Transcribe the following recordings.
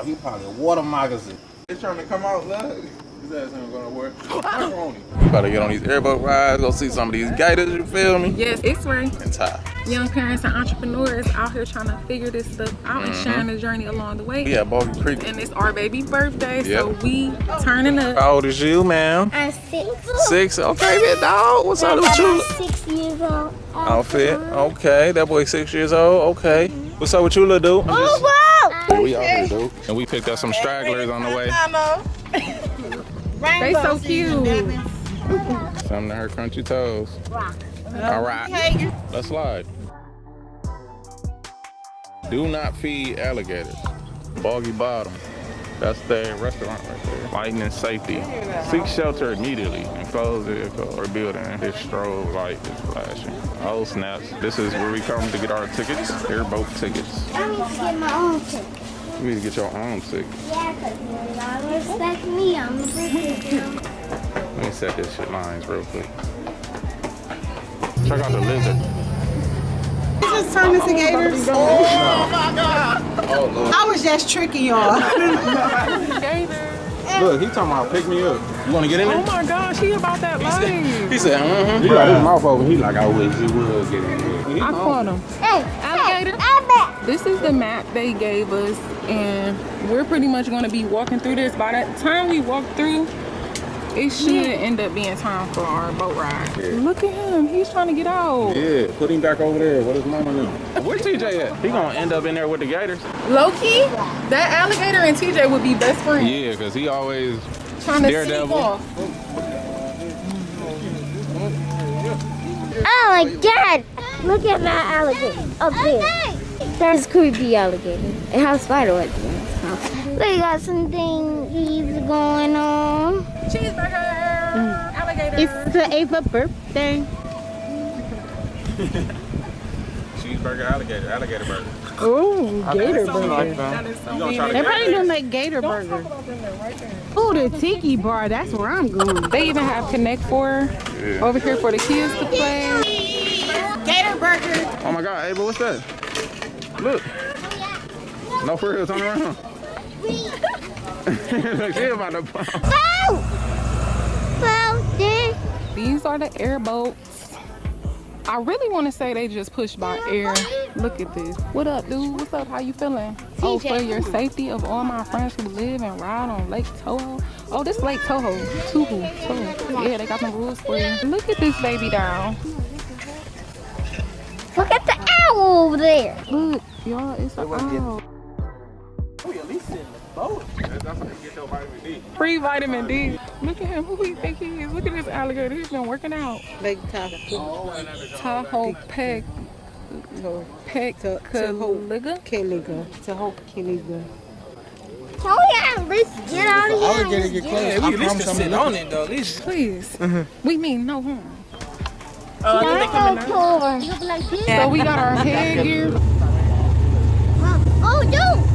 He probably a water moccasin. He's trying to come out, look. His ass ain't gonna work. Macaroni. You gotta get on these airboat rides, go see some of these gators, you feel me? Yes, it's right. And Ty. Young parents and entrepreneurs out here trying to figure this stuff out and sharing the journey along the way. Yeah, Boggy Creek. And it's our baby birthday, so Yep. we turning up. How old is you, ma'am? I'm 6. 6? Okay, big dog. What's up with you? 6 years old. Outfit. Okay, that boy 6 years old. Okay. What's up with you, little dude? Oh, wow! We out here, dude. And we picked up some stragglers on the way. They so cute. Something to her crunchy toes. All right. Let's slide. Do not feed alligators. Boggy Bottom. That's their restaurant right there. Lighting and safety. Seek shelter immediately. Enclosed vehicle or building. This strobe light is flashing. Oh snaps. This is where we come to get our tickets. Airboat tickets. I need to get my own ticket. You need to get your own ticket. Yeah, because you don't respect me. I'm a big girl. Let me set this shit lines real quick. Check out the lizard. Just turn into gators. Oh my God. Oh Lord. I was just tricking y'all. Look, he talking about pick me up. You want to get in there? Oh my gosh, he about that life. He said, He got his mouth open. He like, I wish you would get in there. I caught him. Hey, Alligator. This is the map they gave us, and we're pretty much going to be walking through this. By the time we walk through, it should end up being time for our boat ride. Yeah. Look at him. He's trying to get out. Yeah, put him back over there. What his mama knew. Where TJ at? He gonna end up in there with the gators. Low-key, that alligator and TJ would be best friends. Yeah, because he always Trying to sneak daredevil. off. oh my God! Look at that alligator up there. That's creepy alligator. It has spider webs in its mouth. We got some things going on. Cheeseburger, alligator. It's the Ava birthday. Cheeseburger, alligator burger. Oh, gator burger. That is so gonna try to They're get probably doing that gator burger. Oh, the tiki bar. That's where I'm going. They even have Connect Four over here for the kids to play. Gator burger. Oh my God, Ava, what's that? Look. No, for real, turn around. Look, she about to pump. These are the airboats. I really want to say they just pushed by air. Look at this. What up, dude? What's up? How you feeling? Oh, for your safety of all my friends who live and ride on Lake Toho. Oh, this Lake Toho. Toho. Yeah, they got some rules for you. Look at this baby doll. Look at the owl over there. Look, y'all, it's an owl. We at least in the boat. That's how you get your vitamin D. Free vitamin D. Look at him. Who do you think he is? Look at this alligator. He's been working out. Lake Tahoe. Tahoe Peg. Peg Kaliga. Kiliga. Tahoe Kiliga. Can we at least get out of here? Alligator get close. Yeah, we at least can sit on it though. At least. Please. We mean no harm. Oh, you be like this. So we got our headgear. Oh, dude.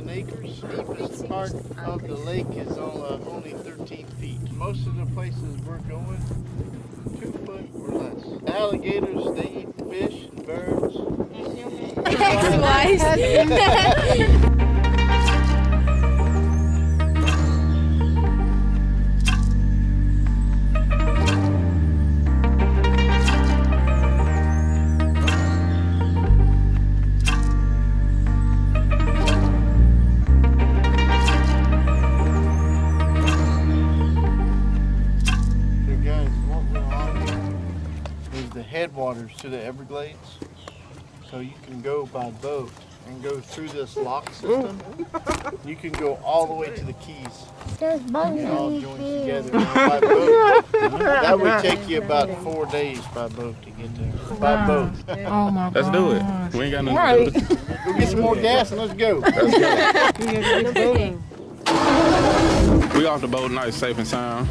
Acres. Deepest part of the lake is only 13 feet. Most of the places we're going, 2 foot or less. Alligators, they eat fish and birds. Headwaters to the Everglades, so you can go by boat and go through this lock system. You can go all the way to the Keys. There's bugs It all in joins here. together by boat. That would take you about 4 days by boat to get there. By boat. Oh my God. Let's do it. We ain't got nothing Right. to do. Go get some more gas and let's go. We off the boat, nice, safe and sound.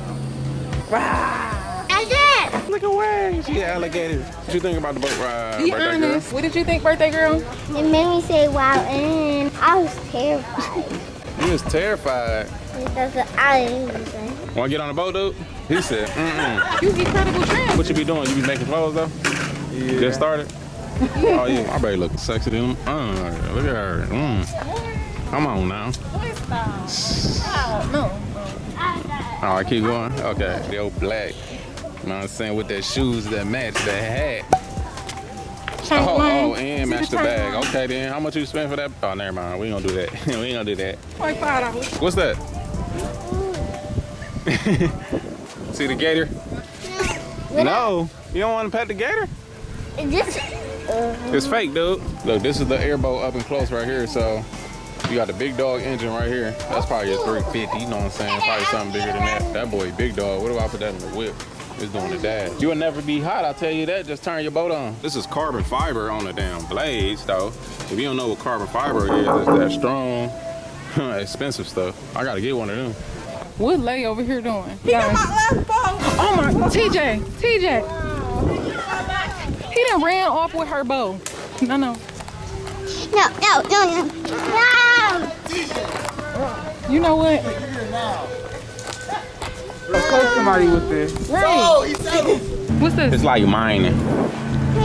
And then, look away. She an alligator. What you think about the boat ride, Be birthday honest. girl? What did you think, birthday girl? It made me say wow, and I was terrified. You was terrified. That's what I didn't say. Want to get on the boat, dude? He said, You incredible trip. What you be doing? You be making clothes, though? Yeah. Just started? Oh, yeah. My baby looking sexy than him. Look at her. Come on now. No. All right, keep going. Okay, the old black. You know what I'm saying? With their shoes that match the hat. Oh, and match the bag. Okay, then. How much you spend for that? Oh, never mind. We ain't gonna do that. We ain't gonna do that. Like $5. What's that? See the gator? No. You don't want to pet the gator? It's fake, dude. Look, this is the airboat up and close right here. So you got the big dog engine right here. That's probably a 350. You know what I'm saying? Probably something bigger than that. That boy, big dog. What if I put that in the whip? It's doing the dash. You'll never be hot, I'll tell you that. Just turn your boat on. This is carbon fiber on the damn blades, though. If you don't know what carbon fiber is, it's that strong, expensive stuff. I gotta get one of them. What Lay over here doing? He got my last boat. Oh my, TJ. He done ran off with her bow. No. No. You know what? Coach somebody with this. Right. What's this? It's like mining.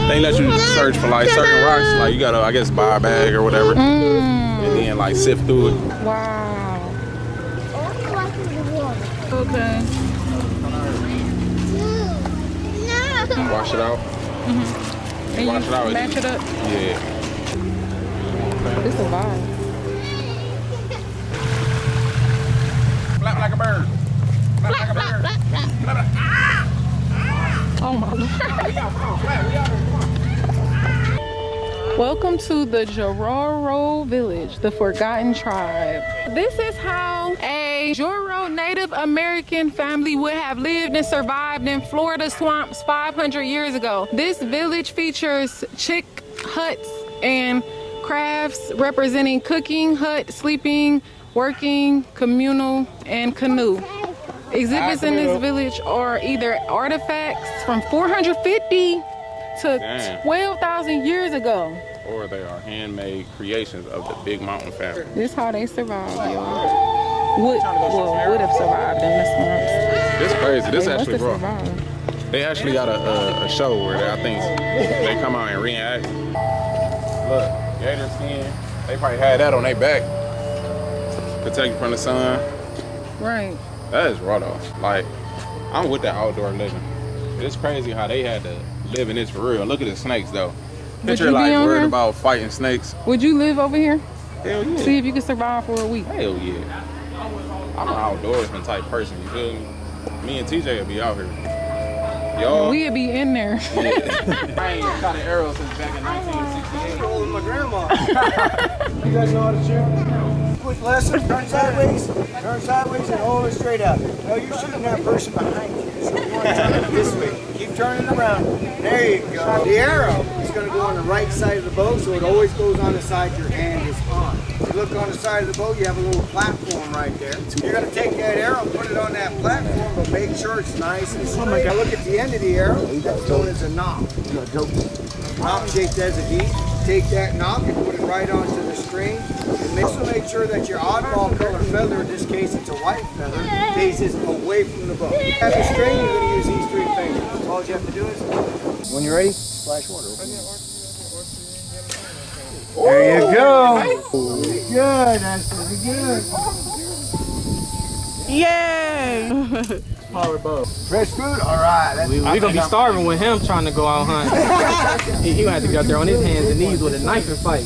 They let you search for like certain rocks. Like you gotta, I guess, buy a bag or whatever. And then like sift through it. Wow. Okay. Wash it out. And Wash you it out. match it up. Yeah. It's a vibe. Flap like a bird. Flap like a bird. Oh my Lord. Welcome to the Jororo village, the forgotten tribe. This is how a Joro Native American family would have lived and survived in Florida swamps 500 years ago. This village features chick huts and crafts representing cooking, hut, sleeping, working, communal, and canoe. Exhibits in this village are either artifacts from 450 to 12,000 years ago. Or they are handmade creations of the Big Mountain family. This is how they survived, y'all. Would have survived in the swamps. This crazy. This They actually must have brought. survived. They actually got a show where I think they come out and reenact. Look, gator skin. They probably had that on their back. Protect you from the sun. Right. That is raw though. Like, I'm with that outdoor living. It's crazy how they had to live in this for real. Look at the snakes though. Picture like worried about fighting snakes. Would you live over here? Hell yeah. See if you could survive for a week. Hell yeah. I'm an outdoorsman type person, you feel me? Me and TJ will be out here. Y'all. We'd be in there. Yeah. I ain't shot an arrow since back in 1968. With my grandma. You guys know how to shoot? Quick lesson, turn sideways and hold it straight out. No, you're shooting that person behind you. So you want to turn it this way. Keep turning around. There you go. The arrow is going to go on the right side of the bow, so it always goes on the side your hand is on. If you look on the side of the bow, you have a little platform right there. You're going to take that arrow and put it on that platform, but make sure it's nice and straight. Now look at the end of the arrow. That's known as a knob. Knob shaped as a D. Take that knob and put it right onto the string. And also make sure that your oddball color feather, in this case it's a white feather, faces away from the bow. At the string, you're going to use these 3 fingers. All you have to do is, when you're ready, splash water. There you go. Really good. That's really good. Yay! Smaller bow. Fresh food? All right. We gonna be starving with him trying to go out hunt. He gonna have to get out there on his hands and knees with a knife and fight.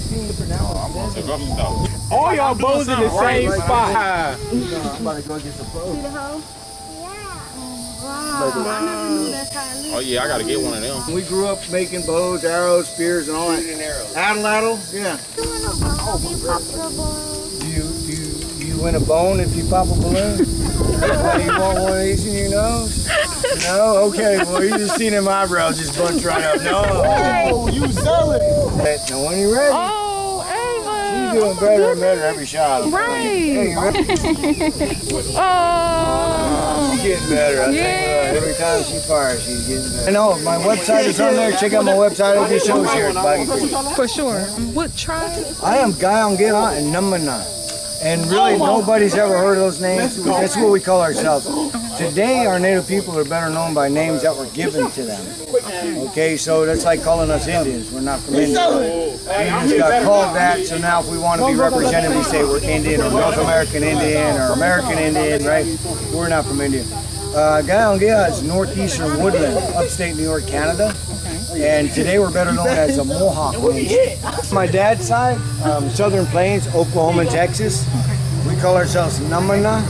All y'all bows in the same spot. I'm about to go get some bows. See the hoe? Oh yeah, I gotta get one of them. We grew up making bows, arrows, spears, and all that. Atlatl? Yeah. Do you win a bone if you pop a balloon? Why you want one of these in your nose? No? Okay, well you just seen them eyebrows just bunch right up. No. Oh, you sell it. Now when you're ready. Oh, Ava! She's doing better and better every shot. Right. Hey, Oh. she's getting better. I think every time she fires, she's getting better. I know, my website is on there. Check out my website. It'll be shows here at Boggy Creek. For sure. What tribe? I am Guyongiha and Numana. And really, nobody's ever heard of those names. That's what we call ourselves. Today, our Native people are better known by names that were given to them. Okay, so that's like calling us Indians. We're not from India. We just got called that, so now if we want to be represented, we say we're Indian or North American Indian or American Indian, right? We're not from India. Guyongiha is northeastern woodland, upstate New York, Canada. And today we're better known as a Mohawk nation. My dad's side, Southern Plains, Oklahoma and Texas. We call ourselves Numana,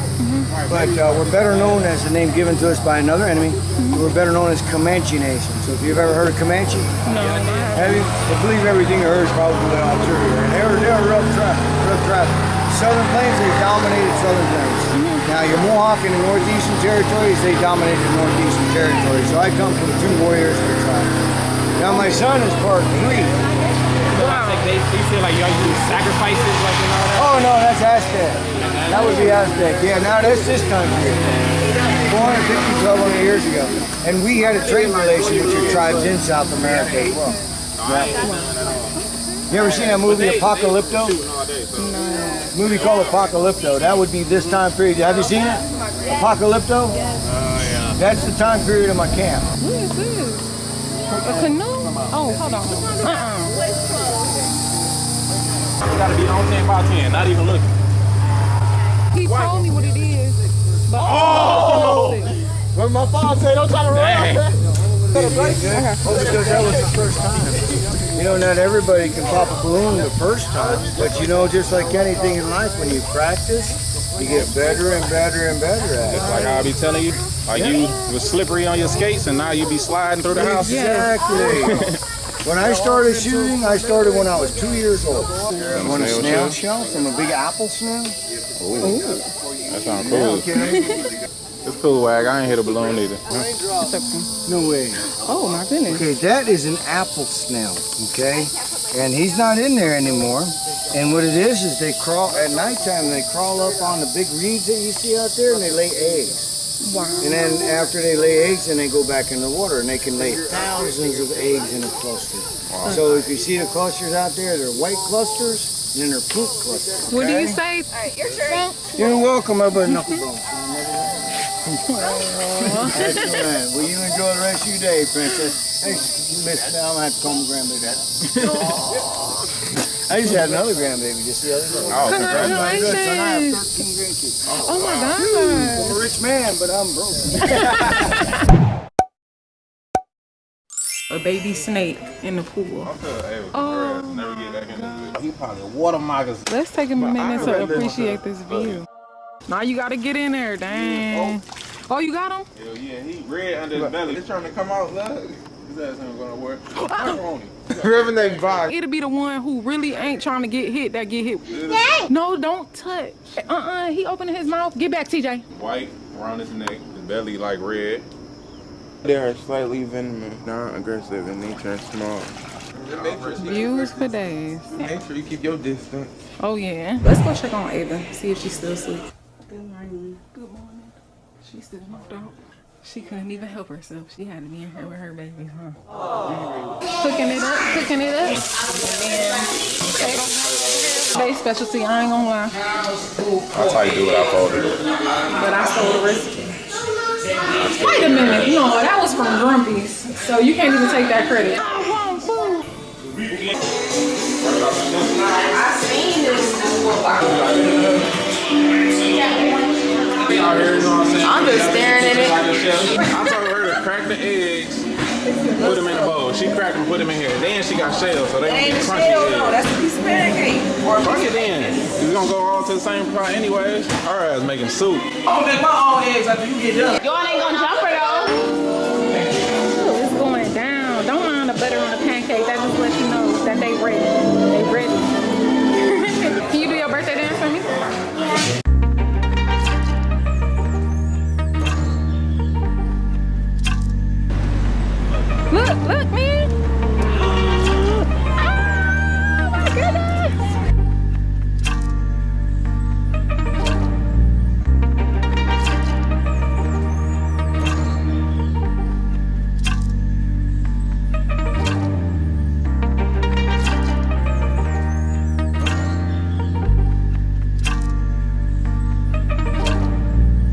but we're better known as the name given to us by another enemy. We're better known as Comanche Nation. So if you've ever heard of Comanche, have you? I believe everything you heard is probably not true. And they're rough traffic. Southern Plains, they dominated Southern Plains. Now your Mohawk in the Northeastern Territories, they dominated the Northeastern Territories. So I come from two warriors of the tribe. Now my son is part Cree. Wow. Do you feel like y'all use sacrifices like and all that? Oh no, that's Aztec. That would be Aztec. Yeah, now that's this country. 450, 1,200 years ago. And we had a trade relation with your tribes in South America as well. Yeah. You ever seen that movie Apocalypto? No. Movie called Apocalypto. That would be this time period. Have you seen it? Apocalypto? Yeah. That's the time period of my camp. What is this? A canoe? Oh, hold on. You gotta be on 10 by 10, not even looking. He told me what it is. But When my father said, don't try to run. Oh, because that was the first time. You know, not everybody can pop a balloon the first time, but you know, just like anything in life, when you practice, you get better and better and better at it. Like I'll be telling you, like you was slippery on your skates and now you be sliding through the house. Exactly. When I started shooting, I started when I was 2 years old. You want a snail shell from a big apple snail? Ooh. That sounds cool. Okay. It's cool, Wag. I ain't hit a balloon either. No way. oh my goodness. Okay, that is an apple snail, okay? And he's not in there anymore. And what it is they crawl, at nighttime, they crawl up on the big reeds that you see out there and they lay eggs. Wow. And then after they lay eggs, then they go back in the water and they can lay thousands of eggs in a cluster. Wow. So if you see the clusters out there, they're white clusters and then they're pink clusters. Okay? What do you say? You're welcome, everybody. Knucklebone. Excellent. Will you enjoy the rest of your day, Princess? Hey, Miss, I'm gonna have to call my grandbaby that. I just had another grandbaby just the other day. Oh, congratulations. So now I have 13 grandkids. Oh my God. I'm a rich man, but I'm broke. A baby snake in the pool. Oh. Never get back into it. He probably a water magazine. Let's take a minute to appreciate this view. Now you gotta get in there, dang. Oh, you got him? Hell yeah, he red under his belly. He's trying to come out, look. His ass ain't gonna work. Whoever they buy. It'll be the one who really ain't trying to get hit that get hit. No, don't touch. He opening his mouth. Get back, TJ. White around his neck, his belly like red. They are slightly venomous, non-aggressive in nature and small. Views for days. Make sure you keep your distance. Oh yeah. Let's go check on Ava. See if she's still asleep. Good morning. Good morning. She's still knocked out. She couldn't even help herself. She had to be in here with her baby, huh? Cooking it up. Baby specialty, I ain't gonna lie. That's how you do it, I folded it. But I stole the recipe. Wait a minute. No, that was from Grumpy's. So you can't even take that credit. I want food. I seen this. I'm just staring at it. I told her to crack the eggs, put them in the bowl. She cracked them, put them in here. Then she got shells, so they don't get crunchy eggs. No, that's a piece of pancake. Fuck it then. You're gonna go all to the same pot anyways. Her ass making soup. I'll make my own eggs after you get done. Y'all ain't gonna jump her though. Ooh, it's going down. Don't mind the butter on the pancake. That just lets you know that they ready. They